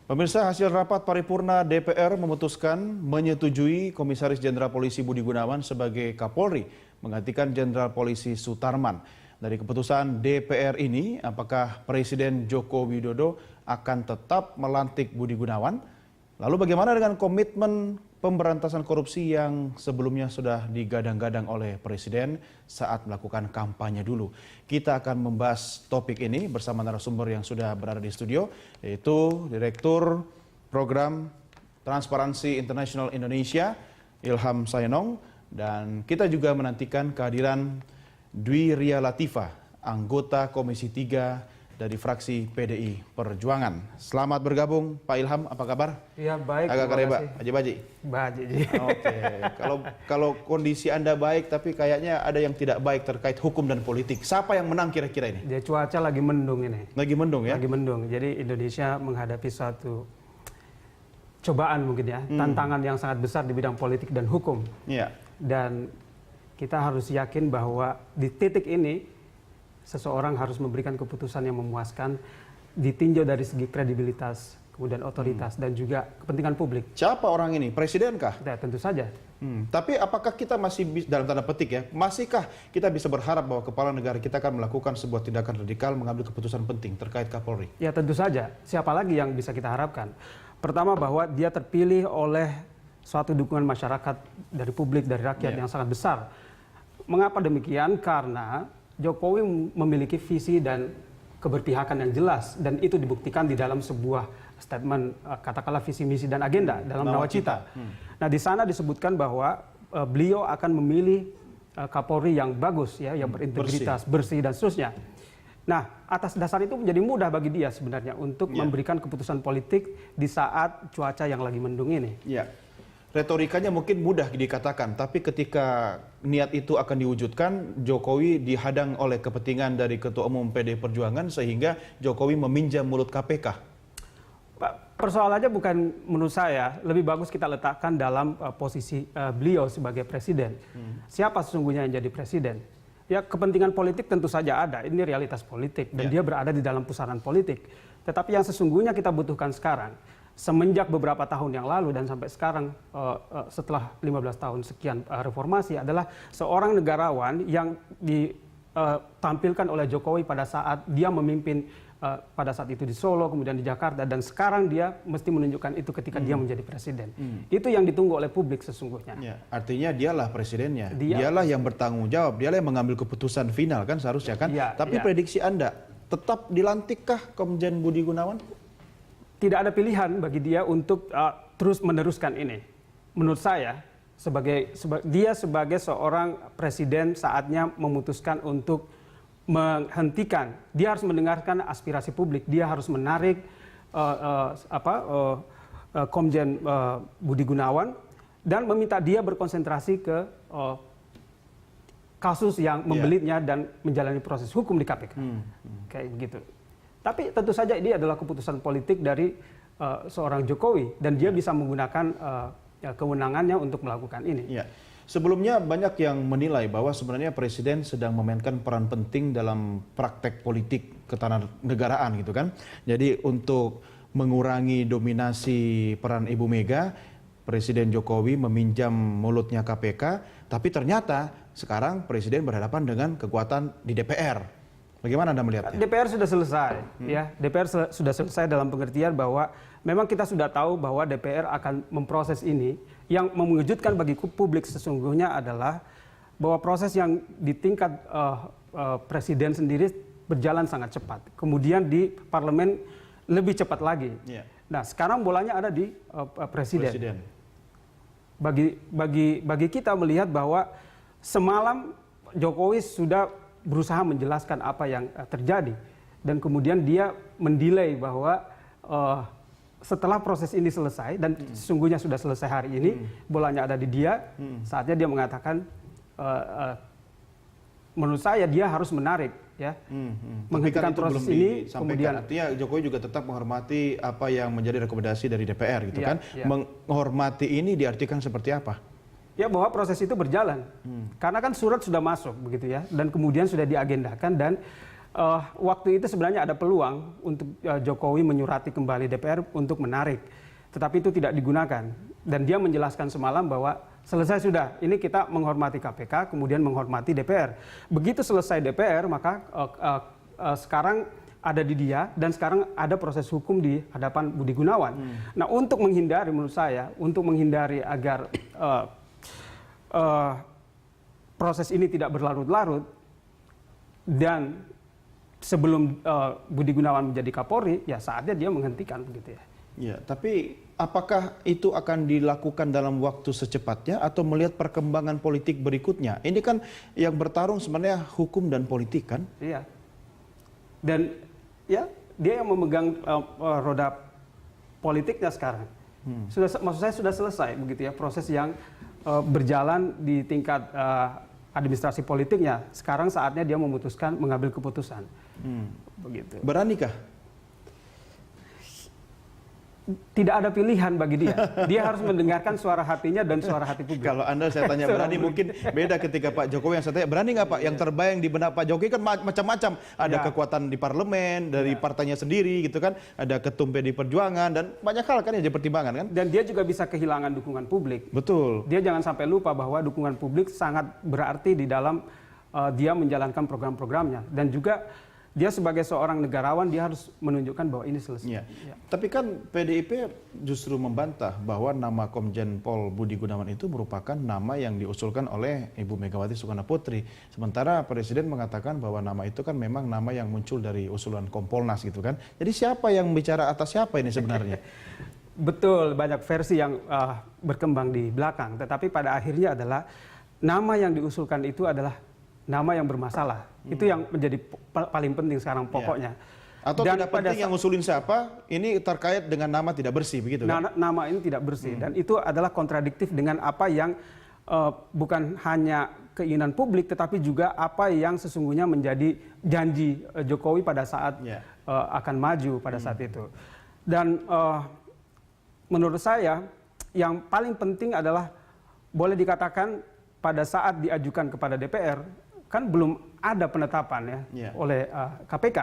Pemirsa, hasil rapat paripurna DPR memutuskan menyetujui Komisaris Jenderal Polisi Budi Gunawan sebagai Kapolri menggantikan Jenderal Polisi Sutarman. Dari keputusan DPR ini, apakah Presiden Joko Widodo akan tetap melantik Budi Gunawan? Lalu bagaimana dengan komitmen pemberantasan korupsi yang sebelumnya sudah digadang-gadang oleh Presiden saat melakukan kampanye dulu? Kita akan membahas topik ini bersama narasumber yang sudah berada di studio, yaitu Direktur Program Transparansi International Indonesia, Ilham Sayanong, dan kita juga menantikan kehadiran Dwi Ria Latifah, anggota Komisi 3 dari fraksi PDI Perjuangan. Selamat bergabung, Pak Ilham. Apa kabar? Ya baik. Agak kareba, baji-baji. Baji. Oke. Kalau kondisi Anda baik, tapi kayaknya ada yang tidak baik terkait hukum dan politik. Siapa yang menang kira-kira ini? Dia cuaca lagi mendung ini. Lagi mendung ya? Lagi mendung. Jadi Indonesia menghadapi suatu cobaan mungkin ya, tantangan yang sangat besar di bidang politik dan hukum. Iya. Dan kita harus yakin bahwa di titik ini seseorang harus memberikan keputusan yang memuaskan, ditinjau dari segi kredibilitas, kemudian otoritas, dan juga kepentingan publik. Siapa orang ini? Presiden kah? Ya, tentu saja. Tapi apakah kita masih, dalam tanda petik ya, masihkah kita bisa berharap bahwa kepala negara kita akan melakukan sebuah tindakan radikal mengambil keputusan penting terkait Kapolri? Ya tentu saja. Siapa lagi yang bisa kita harapkan? Pertama, bahwa dia terpilih oleh suatu dukungan masyarakat dari publik, dari rakyat yang sangat besar. Mengapa demikian? Karena Jokowi memiliki visi dan keberpihakan yang jelas, dan itu dibuktikan di dalam sebuah statement, katakanlah visi misi dan agenda dalam Nawacita. Nah, di sana disebutkan bahwa beliau akan memilih Kapolri yang bagus, ya, yang berintegritas, bersih dan seterusnya. Nah, atas dasar itu menjadi mudah bagi dia sebenarnya untuk memberikan keputusan politik di saat cuaca yang lagi mendung ini. Ya. Retorikanya mungkin mudah dikatakan, tapi ketika niat itu akan diwujudkan, Jokowi dihadang oleh kepentingan dari Ketua Umum PD Perjuangan sehingga Jokowi meminjam mulut KPK. Pak, persoalannya bukan menurut saya, lebih bagus kita letakkan dalam posisi beliau sebagai presiden. Siapa sesungguhnya yang jadi presiden? Ya, kepentingan politik tentu saja ada, ini realitas politik, dan dia berada di dalam pusaran politik. Tetapi yang sesungguhnya kita butuhkan sekarang, semenjak beberapa tahun yang lalu dan sampai sekarang setelah 15 tahun sekian reformasi, adalah seorang negarawan yang ditampilkan oleh Jokowi pada saat dia memimpin pada saat itu di Solo, kemudian di Jakarta, dan sekarang dia mesti menunjukkan itu ketika dia menjadi presiden. Itu yang ditunggu oleh publik sesungguhnya. Ya, artinya dialah presidennya, dialah yang bertanggung jawab, dialah yang mengambil keputusan final kan seharusnya kan. Tapi prediksi Anda, tetap dilantikkah Komjen Budi Gunawan? Tidak ada pilihan bagi dia untuk terus meneruskan ini. Menurut saya, dia sebagai seorang presiden saatnya memutuskan untuk menghentikan. Dia harus mendengarkan aspirasi publik. Dia harus menarik Komjen Budi Gunawan dan meminta dia berkonsentrasi ke kasus yang membelitnya dan menjalani proses hukum di KPK. Kayak begitu. Tapi tentu saja ini adalah keputusan politik dari seorang Jokowi, dan dia bisa menggunakan kewenangannya untuk melakukan ini. Ya. Sebelumnya banyak yang menilai bahwa sebenarnya Presiden sedang memainkan peran penting dalam praktek politik ketatanegaraan gitu kan. Jadi untuk mengurangi dominasi peran Ibu Mega, Presiden Jokowi meminjam mulutnya KPK, tapi ternyata sekarang Presiden berhadapan dengan kekuatan di DPR. Bagaimana Anda melihatnya? DPR sudah selesai, ya. DPR sudah selesai dalam pengertian bahwa memang kita sudah tahu bahwa DPR akan memproses ini. Yang mengejutkan bagi publik sesungguhnya adalah bahwa proses yang di tingkat presiden sendiri berjalan sangat cepat. Kemudian di parlemen lebih cepat lagi. Nah, sekarang bolanya ada di presiden. Bagi kita melihat bahwa semalam Jokowi sudah berusaha menjelaskan apa yang terjadi, dan kemudian dia mendelay bahwa setelah proses ini selesai, dan sesungguhnya sudah selesai hari ini, bolanya ada di dia, saatnya dia mengatakan menurut saya dia harus menarik, ya, menghentikan proses ini. Kemudian artinya Jokowi juga tetap menghormati apa yang menjadi rekomendasi dari DPR gitu kan. Menghormati ini diartikan seperti apa? Ya, bahwa proses itu berjalan, karena kan surat sudah masuk begitu ya, dan kemudian sudah diagendakan, dan waktu itu sebenarnya ada peluang untuk Jokowi menyurati kembali DPR untuk menarik, tetapi itu tidak digunakan. Dan dia menjelaskan semalam bahwa selesai sudah, ini kita menghormati KPK, kemudian menghormati DPR. Begitu selesai DPR, maka sekarang ada di dia, dan sekarang ada proses hukum di hadapan Budi Gunawan. Nah, untuk menghindari, menurut saya, untuk menghindari agar proses ini tidak berlarut-larut, dan sebelum Budi Gunawan menjadi Kapolri, ya saatnya dia menghentikan begitu ya. Ya, tapi apakah itu akan dilakukan dalam waktu secepatnya atau melihat perkembangan politik berikutnya? Ini kan yang bertarung sebenarnya hukum dan politik kan? Iya. Dan ya dia yang memegang roda politiknya sekarang. Maksud saya sudah selesai begitu ya, proses yang berjalan di tingkat administrasi politiknya. Sekarang saatnya dia memutuskan mengambil keputusan. Begitu. Beranikah? Tidak ada pilihan bagi dia. Dia harus mendengarkan suara hatinya dan suara hati publik. Kalau Anda saya tanya berani, mungkin beda ketika Pak Jokowi yang saya tanya, berani nggak Pak? Yang terbayang di benak Pak Jokowi kan macam-macam. Ada kekuatan di parlemen, dari partainya sendiri gitu kan. Ada ketum PD Perjuangan, dan banyak hal kan yang jadi pertimbangan kan. Dan dia juga bisa kehilangan dukungan publik. Betul. Dia jangan sampai lupa bahwa dukungan publik sangat berarti di dalam dia menjalankan program-programnya. Dan juga dia sebagai seorang negarawan, dia harus menunjukkan bahwa ini selesai. Ya. Tapi kan PDIP justru membantah bahwa nama Komjen Pol Budi Gunawan itu merupakan nama yang diusulkan oleh Ibu Megawati Soekarnoputri. Sementara Presiden mengatakan bahwa nama itu kan memang nama yang muncul dari usulan Kompolnas gitu kan. Jadi siapa yang bicara atas siapa ini sebenarnya? Betul, banyak versi yang berkembang di belakang. Tetapi pada akhirnya adalah nama yang diusulkan itu adalah nama yang bermasalah. Itu yang menjadi paling penting sekarang pokoknya. Atau dan tidak penting yang ngusulin siapa, ini terkait dengan nama tidak bersih begitu kan? Nama ini tidak bersih, dan itu adalah kontradiktif dengan apa yang bukan hanya keinginan publik, tetapi juga apa yang sesungguhnya menjadi janji Jokowi pada saat akan maju pada saat itu. Dan menurut saya yang paling penting adalah, boleh dikatakan pada saat diajukan kepada DPR, kan belum ada penetapan ya oleh KPK.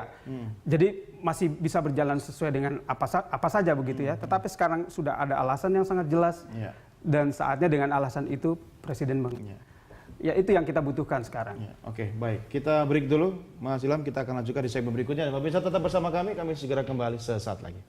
Jadi masih bisa berjalan sesuai dengan apa saja begitu ya. Tetapi sekarang sudah ada alasan yang sangat jelas, dan saatnya dengan alasan itu Presiden ya itu yang kita butuhkan sekarang. Oke, baik. Kita break dulu, Mas Ilham. Kita akan lanjutkan di segmen berikutnya. Pemirsa tetap bersama kami segera kembali sesaat lagi.